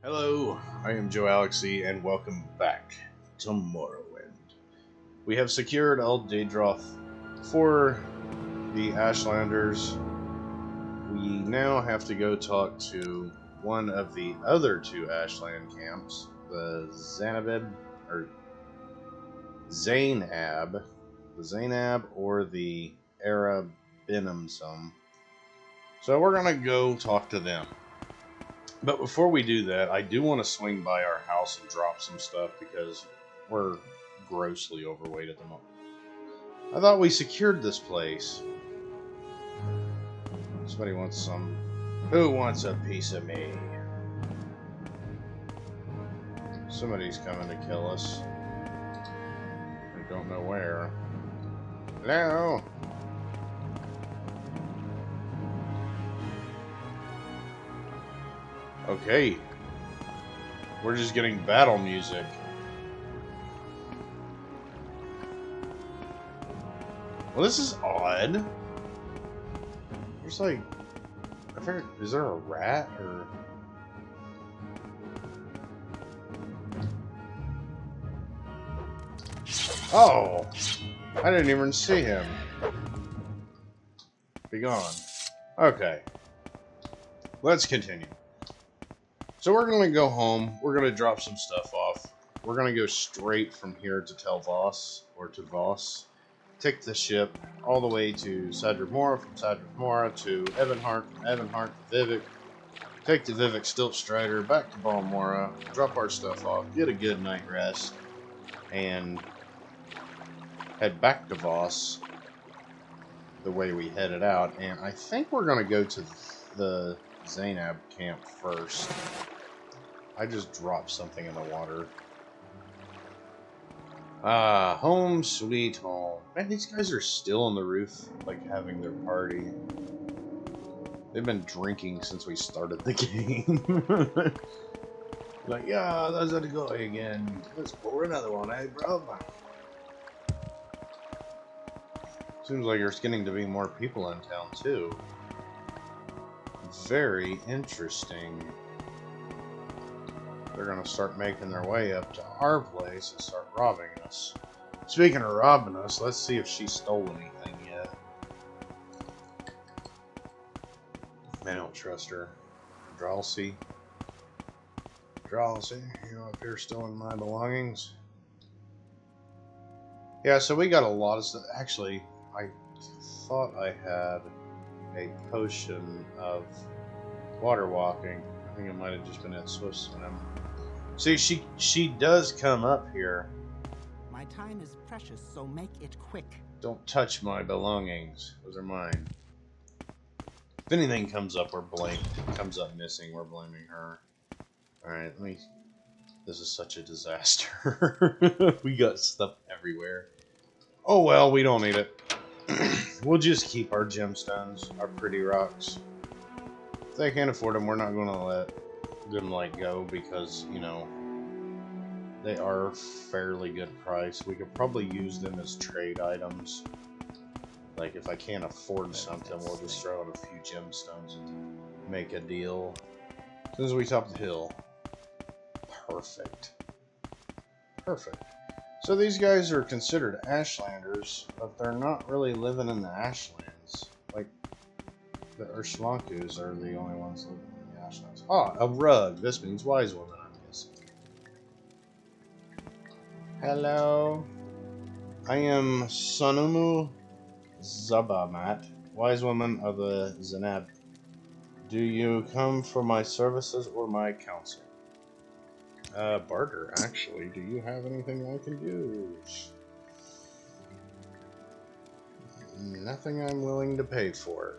Hello, I am Joalixy, and welcome back to Morrowind. We have secured Aldadroth for the Ashlanders. We now have to go talk to one of the other two Ashland camps, the Zainab, or the Arab Benhamsum. So we're gonna go talk to them. But before we do that, I do want to swing by our house and drop some stuff because we're grossly overweight at the moment. I thought we secured this place. Somebody wants some. Who wants a piece of me? Somebody's coming to kill us. I don't know where. Hello? Okay. We're just getting battle music. Well, this is odd. There's like... is there a rat, or... Oh! I didn't even see him. Be gone. Okay. Let's continue. So we're going to go home, we're going to drop some stuff off, we're going to go straight from here to Telvoss, or to Voss, take the ship all the way to Sadrumora, from Sadrumora to Evanhart, from Evanhart to Vivek, take the Vivek Stiltstrider back to Balmora, drop our stuff off, get a good night rest, and head back to Voss the way we headed out. And I think we're going to go to the Zainab camp first. I just dropped something in the water. Ah, home sweet home. Man, these guys are still on the roof, like, having their party. They've been drinking since we started the game. Like, yeah, that's how to go again. Let's pour another one, eh, bro? Seems like there's getting to be more people in town, too. Very interesting. They're going to start making their way up to our place and start robbing us. Speaking of robbing us, let's see if she stole anything yet. I don't trust her. Joalixy, you up here stealing my belongings? Yeah, so we got a lot of stuff. Actually, I thought I had a potion of water walking. I think it might have just been at Swift Swim. See, she does come up here. My time is precious, so make it quick. Don't touch my belongings. Those are mine. If anything comes up, comes up missing, we're blaming her. Alright, this is such a disaster. We got stuff everywhere. Oh well, we don't need it. We'll just keep our gemstones, our pretty rocks. If they can't afford them, we're not going to let them go because, you know, they are fairly good price. We could probably use them as trade items. Like, if I can't afford something, we'll just throw in a few gemstones and make a deal. As soon as we top the hill. Perfect. Perfect. So these guys are considered ashlanders, but they're not really living in the ashlands. Like, the Urshlankus are the only ones living in the ashlands. Ah, a rug. This means wise woman, I'm guessing. Hello. I am Sanumu Zabamat, wise woman of the Zainab. Do you come for my services or my counsel? Barter, actually. Do you have anything I can use? Nothing I'm willing to pay for.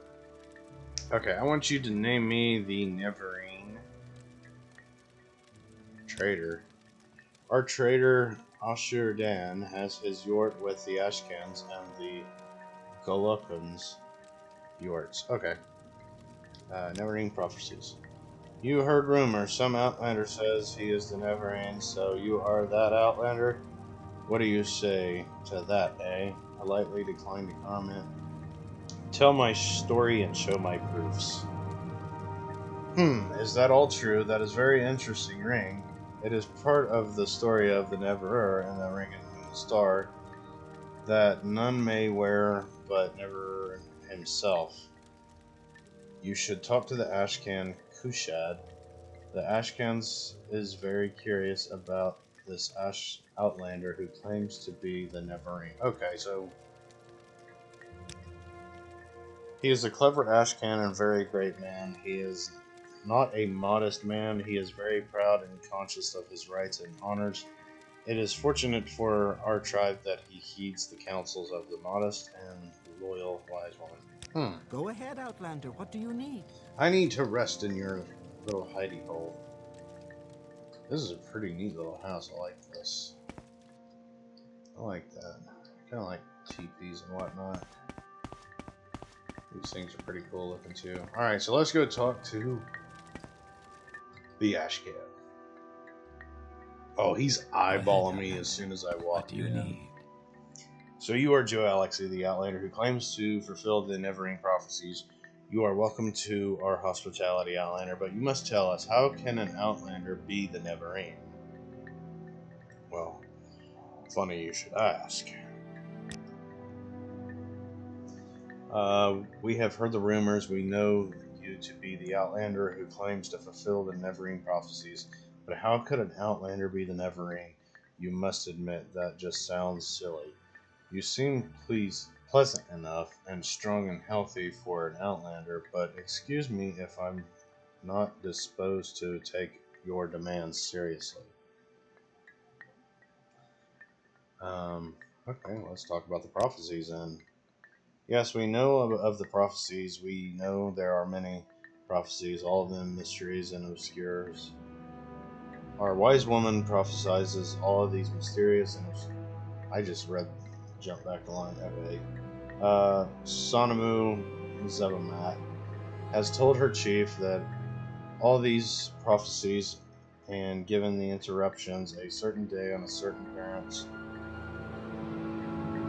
Okay, I want you to name me the Neverending trader. Our trader Ashurdan has his yort with the Ashkans and the Golokans yorts. Okay. Neverending prophecies. You heard rumors. Some outlander says he is the Neverending, so you are that outlander? What do you say to that, eh? I lightly declined to comment. Tell my story and show my proofs. Is that all true? That is very interesting ring. It is part of the story of the Neverer and the Ring and the Star that none may wear but Never himself. You should talk to the Ashcan Kushad. The Ashcans is very curious about this Outlander who claims to be the Neverine. Okay, so he is a clever Ashcan and very great man. He is not a modest man. He is very proud and conscious of his rights and honors. It is fortunate for our tribe that he heeds the counsels of the modest and loyal wise woman. Go ahead, Outlander. What do you need? I need to rest in your little hidey hole. This is a pretty neat little house. I like this. I like that. Kind of like teepees and whatnot. These things are pretty cool looking too. Alright, so let's go talk to the Ashcan. Oh, he's eyeballing me as soon as I walk in. What do you need? So you are Joalixy, the Outlander who claims to fulfill the Neverending prophecies. You are welcome to our hospitality, Outlander, but you must tell us, how can an Outlander be the Neverending? Well, funny you should ask. We have heard the rumors. We know you to be the Outlander who claims to fulfill the Neverending prophecies. But how could an Outlander be the Neverending? You must admit that just sounds silly. You seem pleasant enough and strong and healthy for an Outlander, but excuse me if I'm not disposed to take your demands seriously. Okay, let's talk about the prophecies then. Yes, we know of the prophecies. We know there are many prophecies, all of them mysteries and obscures. Our wise woman prophesizes all of these mysterious and I just jump back the line. Okay. Sonamu Zebamat has told her chief that all these prophecies, and given the interruptions, a certain day on a certain parents,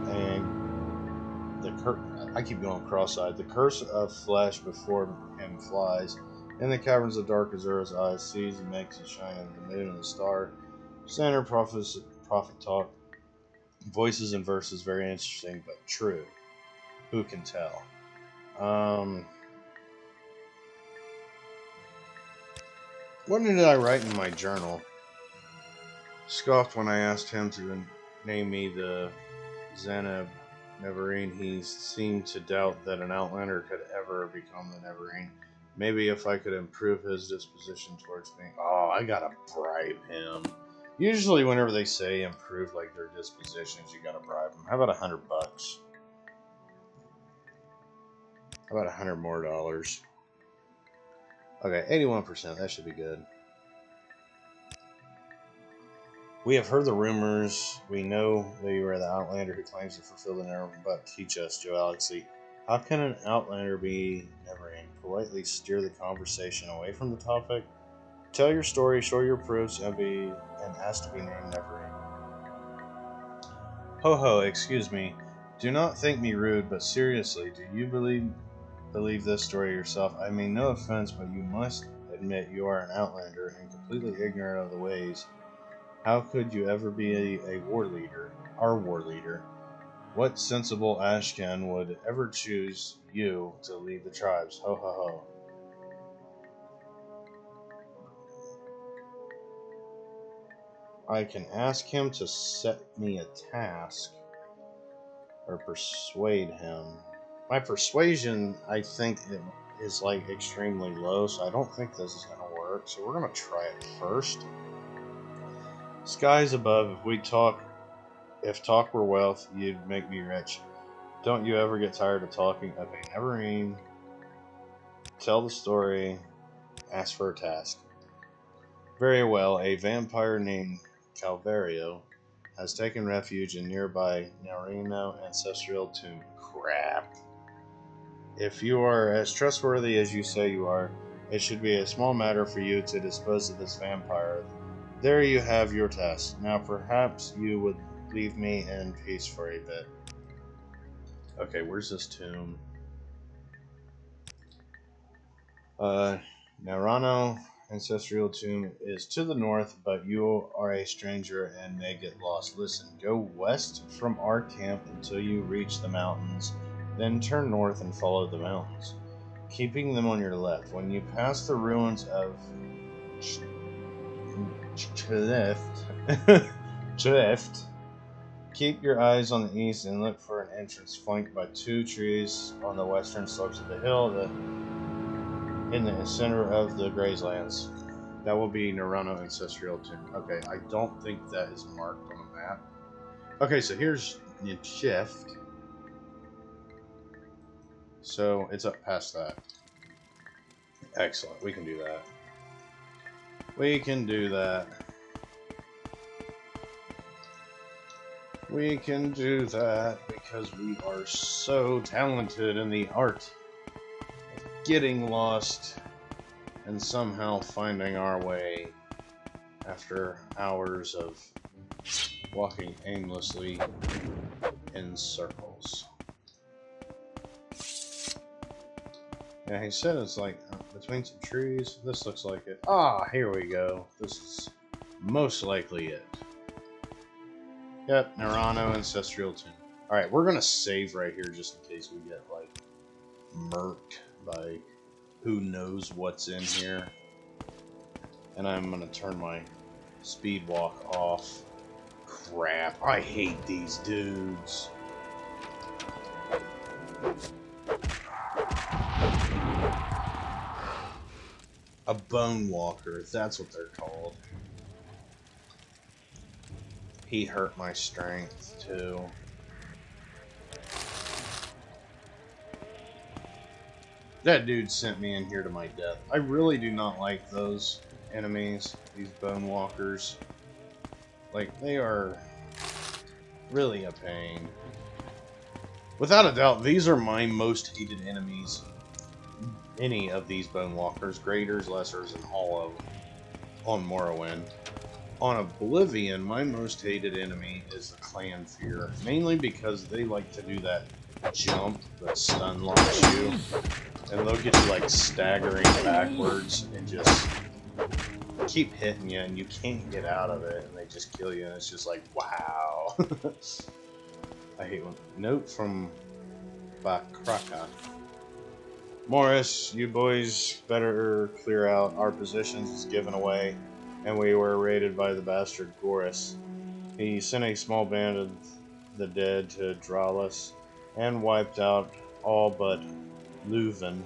and I keep going cross-eyed. The curse of flesh before him flies. In the caverns of dark Azura's eyes sees and makes it shine in the moon and the star. Standard prophet talk. Voices and verses very interesting, but true. Who can tell? What did I write in my journal? Scoffed when I asked him to name me the zainab Neverine. He seemed to doubt that an Outlander could ever become the Neverine. Maybe if I could improve his disposition towards me. Oh, I gotta bribe him. Usually whenever they say improve like their dispositions, you gotta bribe them. How about $100? How about $100 more? Okay, 81%. That should be good. We have heard the rumors. We know that you are the Outlander who claims to fulfill the Neverending. But teach us, Joalixy, how can an Outlander be Neverending? Politely steer the conversation away from the topic. Tell your story, show your proofs, and ask to be named Neverending. Ho ho, excuse me. Do not think me rude, but seriously, do you believe this story yourself? I mean no offense, but you must admit you are an Outlander and completely ignorant of the ways. How could you ever be a war leader, our war leader? What sensible Ashcan would ever choose you to lead the tribes? Ho ho ho. I can ask him to set me a task or persuade him. My persuasion, I think, is like extremely low, so I don't think this is going to work. So we're going to try it first. Skies above, if talk were wealth, you'd make me rich. Don't you ever get tired of talking? Okay, Neverending. Tell the story. Ask for a task. Very well, a vampire named Calvario has taken refuge in nearby Narano ancestral tomb. Crap. If you are as trustworthy as you say you are, it should be a small matter for you to dispose of this vampire. There you have your task. Now perhaps you would leave me in peace for a bit. Okay, where's this tomb? Narano ancestral tomb is to the north, but you are a stranger and may get lost. Listen, go west from our camp until you reach the mountains, then turn north and follow the mountains, keeping them on your left. When you pass the ruins of Drift, keep your eyes on the east and look for an entrance flanked by two trees on the western slopes of the hill in the center of the grazelands. That will be Narano Ancestral Tomb. Okay, I don't think that is marked on the map. Okay, so here's the shift. So it's up past that. Excellent, we can do that. We can do that. We can do that because we are so talented in the art of getting lost and somehow finding our way after hours of walking aimlessly in circles. Yeah, he said it's like between some trees. This looks like it. Ah, here we go. This is most likely it. Yep, Narano Ancestral Tomb. Alright, we're gonna save right here just in case we get, like, murked by who knows what's in here. And I'm gonna turn my speed walk off. Crap, I hate these dudes. A bone walker, that's what they're called. He hurt my strength, too. That dude sent me in here to my death. I really do not like those enemies, these bone walkers. Like, they are really a pain. Without a doubt, these are my most hated enemies. Any of these bone walkers, graders, lessers, and all of them on Morrowind. On Oblivion, my most hated enemy is the Clan Fear, mainly because they like to do that jump that stun locks you, and they'll get you like staggering backwards and just keep hitting you, and you can't get out of it, and they just kill you, and it's just like, wow. I hate one. Note from Bakraka. Morris, you boys better clear out. Our positions is given away, and we were raided by the bastard Gorus. He sent a small band of the dead to Dralis, and wiped out all but Leuven.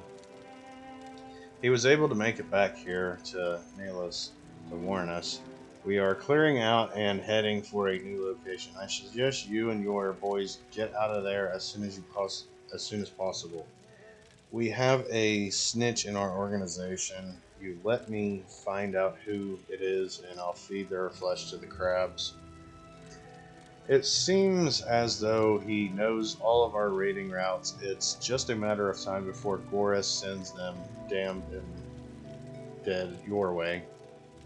He was able to make it back here to Nalos to warn us. We are clearing out and heading for a new location. I suggest you and your boys get out of there as soon as possible. We have a snitch in our organization. You let me find out who it is, and I'll feed their flesh to the crabs. It seems as though he knows all of our raiding routes. It's just a matter of time before Gorus sends them damned and dead your way.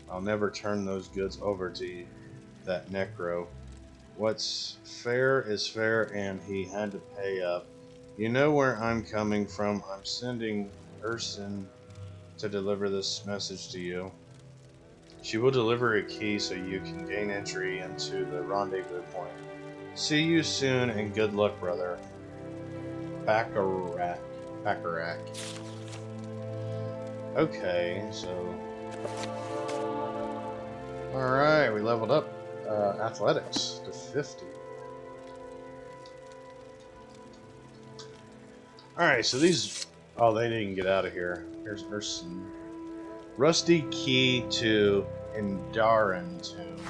I'll never turn those goods over to you, that necro. What's fair is fair, and he had to pay up. You know where I'm coming from. I'm sending Ursin to deliver this message to you. She will deliver a key so you can gain entry into the rendezvous point. See you soon, and good luck, brother. Baccarat. Okay, so... Alright, we leveled up athletics to 50. Alright, so these... Oh, they didn't get out of here. Here's Ursin. Rusty key to Indarin Tomb.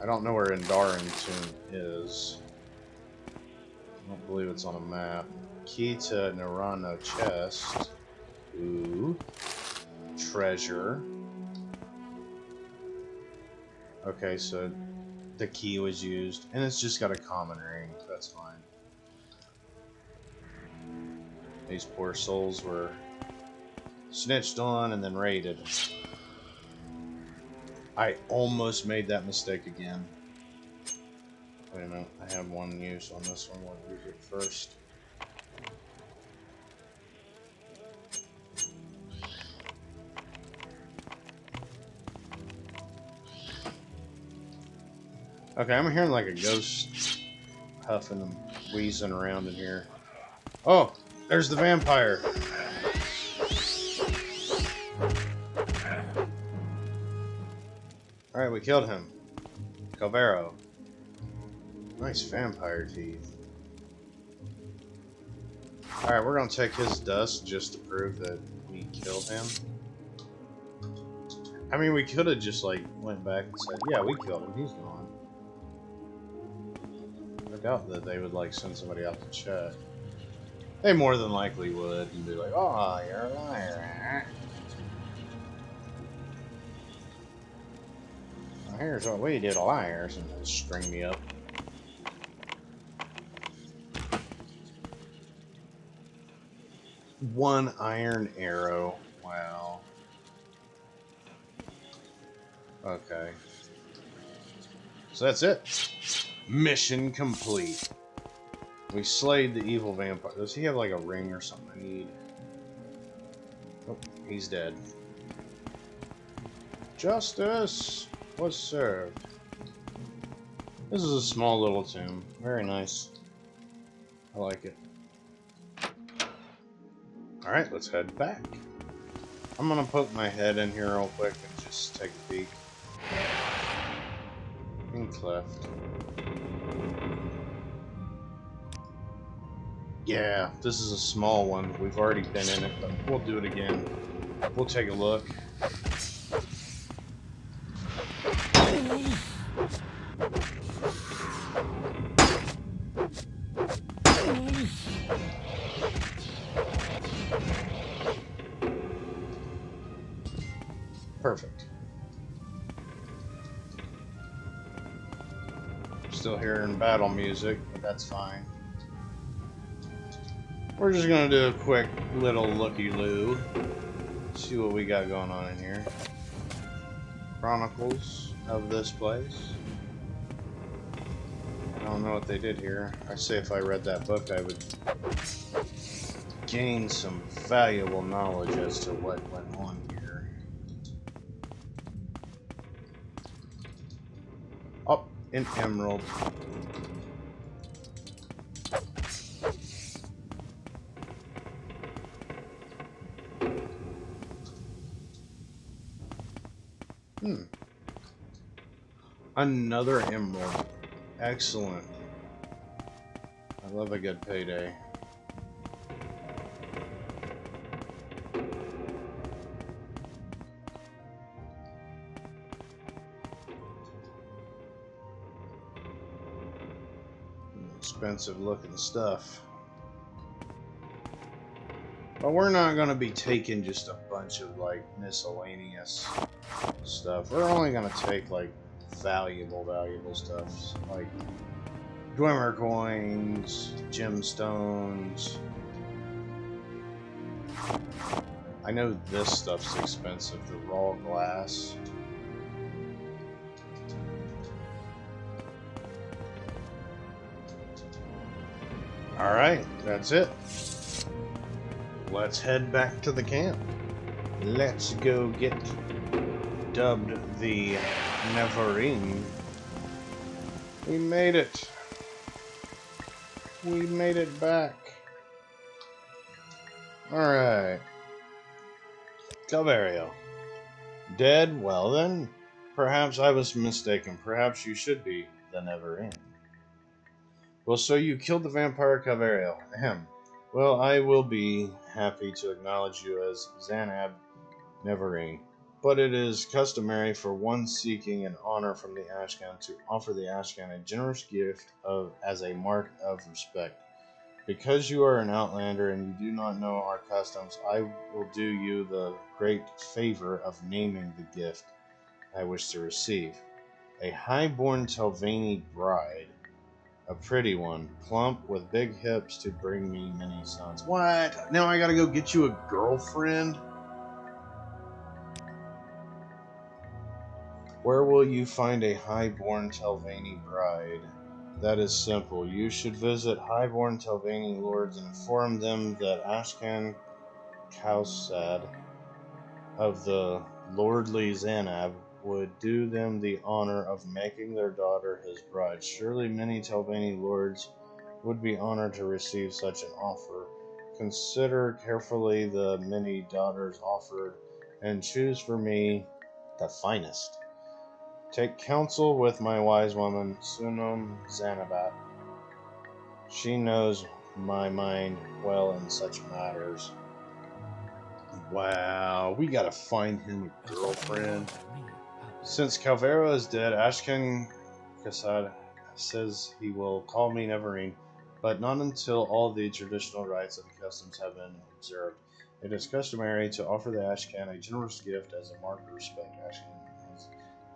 I don't know where Indarin Tomb is. I don't believe it's on a map. Key to Narano chest. Ooh. Treasure. Okay, so the key was used, and it's just got a common ring. That's fine. These poor souls were snitched on and then raided. I almost made that mistake again. Wait a minute, I have one use on this one. We'll use it first. Okay, I'm hearing like a ghost huffing and wheezing around in here. Oh, there's the vampire. Alright, we killed him. Calvero. Nice vampire teeth. Alright, we're gonna take his dust just to prove that we killed him. I mean, we could have just, like, went back and said, yeah, we killed him, he's gone. I doubt that they would, like, send somebody out to check. They more than likely would, and be like, oh, you're a liar. Well, here's what we did, liars, and they string me up. One iron arrow. Wow. Okay. So that's it. Mission complete. We slayed the evil vampire. Does he have like a ring or something I need? Oh, he's dead. Justice was served. This is a small little tomb. Very nice. I like it. Alright, let's head back. I'm gonna poke my head in here real quick and just take a peek. In cleft. Yeah, this is a small one. We've already been in it, but we'll do it again. We'll take a look. Perfect. Still hearing battle music, but that's fine. We're just gonna do a quick little looky-loo. See what we got going on in here. Chronicles of this place. I don't know what they did here. I say if I read that book, I would gain some valuable knowledge as to what went on here. Oh, an emerald. Another emerald. Excellent. I love a good payday. Expensive looking stuff. But we're not going to be taking just a bunch of like miscellaneous stuff. We're only going to take like valuable stuff. Like Dwemer coins, gemstones. I know this stuff's expensive, the raw glass. Alright, that's it. Let's head back to the camp. Let's go get dubbed the Neverending. We made it. We made it back. Alright. Calvario. Dead? Well then, perhaps I was mistaken. Perhaps you should be the Neverending. Well, so you killed the vampire Calvario. Ahem. Well, I will be happy to acknowledge you as Zainab Neverending. But it is customary for one seeking an honor from the Ashcan to offer the Ashcan a generous gift as a mark of respect. Because you are an outlander and you do not know our customs, I will do you the great favor of naming the gift I wish to receive. A high-born Telvanni bride. A pretty one, plump, with big hips to bring me many sons. What? Now I gotta go get you a girlfriend? Where will you find a high-born Telvanni bride? That is simple. You should visit high-born Telvanni lords and inform them that Ashcan Kausad of the lordly Zainab would do them the honor of making their daughter his bride. Surely many Telvanni lords would be honored to receive such an offer. Consider carefully the many daughters offered, and choose for me the finest. Take counsel with my wise woman, Sunum Zanabat. She knows my mind well in such matters. Wow, we gotta find him a girlfriend. Since Calvera is dead, Ashken Kassad says he will call me Neverending, but not until all the traditional rites and customs have been observed. It is customary to offer the Ashcan a generous gift as a mark of respect. Ashcan has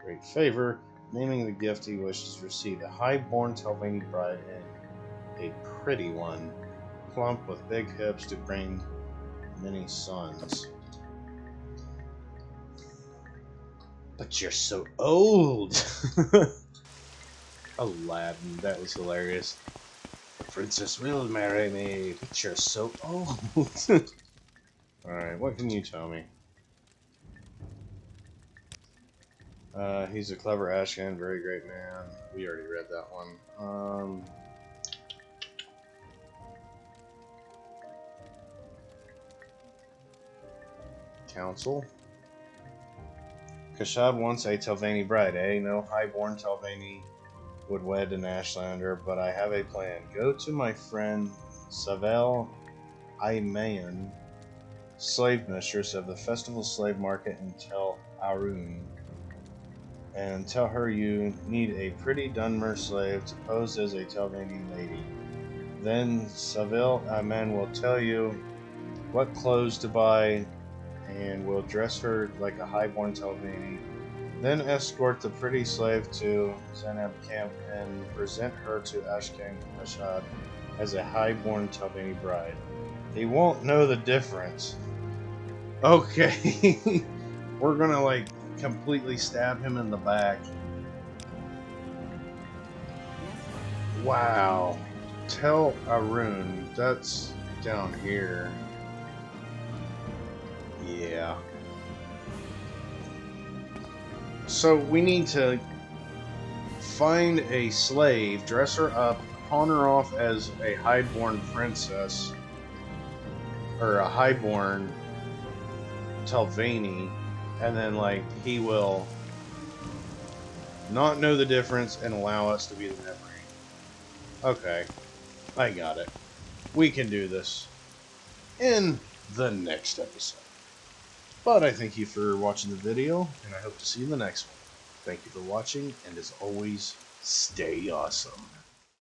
great favor, naming the gift he wishes to receive: a high-born Telvanni bride and a pretty one, plump with big hips to bring many sons. But you're so old! Aladdin, that was hilarious. The princess will marry me, but you're so old. Alright, what can you tell me? He's a clever Ashcan, very great man. We already read that one. Council. Kashad wants a Telvanni bride, eh? No high-born Telvanni would wed an Ashlander, but I have a plan. Go to my friend Savel Imayan, slave mistress of the festival slave market in Tel Arun, and tell her you need a pretty Dunmer slave to pose as a Telvanni lady. Then Savel Iman will tell you what clothes to buy and will dress her like a high-born Telvanni. Then escort the pretty slave to Zainab camp and present her to Ashkan Kashad as a high-born Telvanni bride. He won't know the difference. Okay. We're gonna like completely stab him in the back. Wow. Tel Arun, that's down here. Yeah. So we need to find a slave, dress her up, pawn her off as a highborn princess, or a highborn Telvanni, and then like he will not know the difference and allow us to be the Neverending. Okay, I got it. We can do this in the next episode. But I thank you for watching the video, and I hope to see you in the next one. Thank you for watching, and as always, stay awesome.